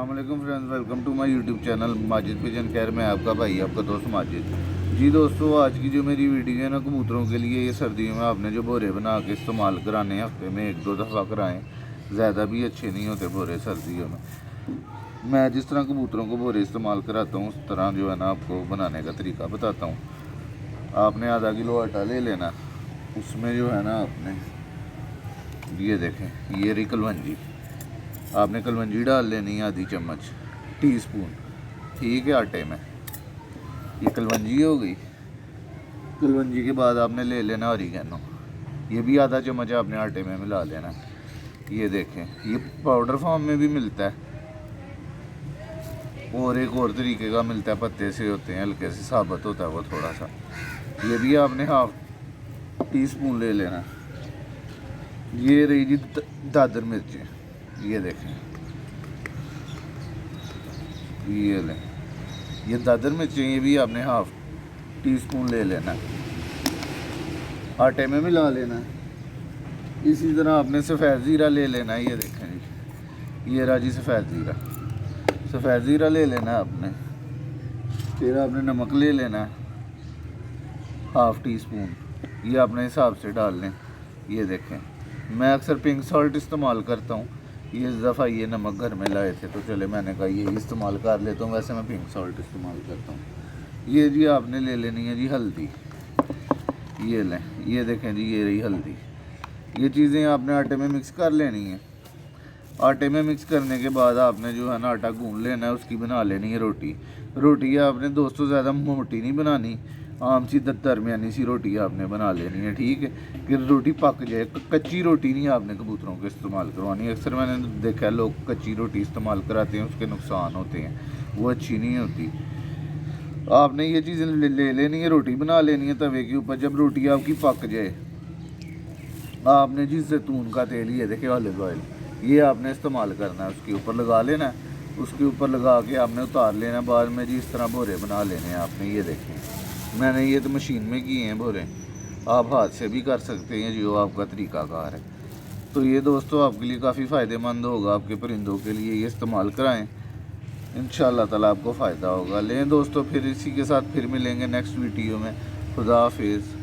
अस्सलाम वालेकुम friends, welcome to my YouTube channel Majid pigeon care में आपका भाई आपका दोस्त माजिद। जी दोस्तों, आज की जो मेरी वीडियो है ना, कबूतरों के लिए ये सर्दियों में आपने जो बोरे बना के इस्तेमाल कराने हैं, हफ्ते में 1-2 दफ़ा कराएं, ज़्यादा भी अच्छे नहीं होते बोरे सर्दियों में। मैं जिस तरह कबूतरों को बोरे इस्तेमाल कराता हूँ, उस तरह जो है ना आपको बनाने का तरीका बताता हूँ। आपने आधा किलो आटा ले लेना, उसमें जो है ना आपने ये देखें, ये रही कलवंजी, आपने कलवंजी डाल लेनी है आधी चम्मच, टीस्पून, ठीक है, आटे में। ये कलवंजी हो गई। कलवंजी के बाद आपने ले लेना ऑरिगेनो, ये भी आधा चम्मच आपने आटे में मिला लेना। ये देखें, ये पाउडर फॉर्म में भी मिलता है और एक और तरीके का मिलता है, पत्ते से होते हैं, हल्के से साबुत होता है वो थोड़ा सा। ये भी आपने हाफ टी स्पून ले लेना। ये रही जी दादर मिर्चें, ये देखें, ये लें, ये दादर मिर्चें, ये भी आपने हाफ टी स्पून ले लेना, आटे में मिला लेना। इसी तरह आपने सफ़ेद ज़ीरा ले लेना है, ये देखें जी, ये रहा जी सफ़ेद ज़ीरा। सफ़ेद ज़ीरा ले लेना आपने। फिर आपने नमक ले लेना हाफ टी स्पून, ये अपने हिसाब से डाल लें। ये देखें, मैं अक्सर पिंक सॉल्ट इस्तेमाल करता हूँ, ये इस दफ़ा ये नमक घर में लाए थे तो चले मैंने कहा ये इस्तेमाल कर लेता हूँ, वैसे मैं पिंक सॉल्ट इस्तेमाल करता हूँ। ये जी आपने ले लेनी है जी हल्दी, ये लें, ये देखें जी, ये रही हल्दी। ये चीज़ें आपने आटे में मिक्स कर लेनी है। आटे में मिक्स करने के बाद आपने जो है ना आटा गूंद लेना है, उसकी बना लेनी है रोटी। रोटी आपने दोस्तों ज़्यादा मोटी नहीं बनानी, आम सी दरमियानी सी रोटी आपने बना लेनी है, ठीक है, कि रोटी पक जाए। कच्ची रोटी नहीं आपने कबूतरों को इस्तेमाल करवानी। अक्सर मैंने देखा है लोग कच्ची रोटी इस्तेमाल कराते हैं, उसके नुकसान होते हैं, वो अच्छी नहीं होती। आपने ये चीज़ ले लेनी है, रोटी बना लेनी है तवे के ऊपर। जब रोटी आपकी पक जाए, आपने जिस जैतून का तेल, ये देखे ऑलिव ऑयल, ये आपने इस्तेमाल करना है, उसके ऊपर लगा लेना है। उसके ऊपर लगा के आपने उतार लेना। बाद में जी इस तरह बोरे बना लेने हैं आपने। ये देखें, मैंने ये तो मशीन में किए हैं बोरे, आप हाथ से भी कर सकते हैं जो आपका तरीकाकार है। तो ये दोस्तों आपके लिए काफ़ी फ़ायदेमंद होगा, आपके परिंदों के लिए ये इस्तेमाल कराएं, इंशाअल्लाह ताला आपको फ़ायदा होगा। लें दोस्तों, फिर इसी के साथ फिर मिलेंगे नेक्स्ट वीडियो में। खुदा हाफिज़।